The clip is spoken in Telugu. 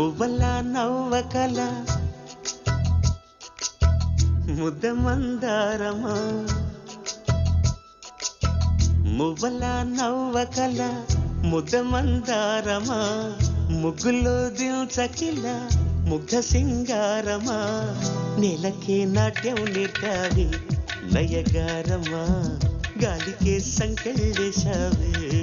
మువ్వల నవ్వకల ముద్ద మందారమా మువ్వల నవ్వకల ముద్ద మందారమా ముగ్గులో దిల్చకిల ముగ్ధ సింగారమా నేలకే నాట్యం నేర్పావి నయగారమా గాలికే సంకెళ్ళేశావే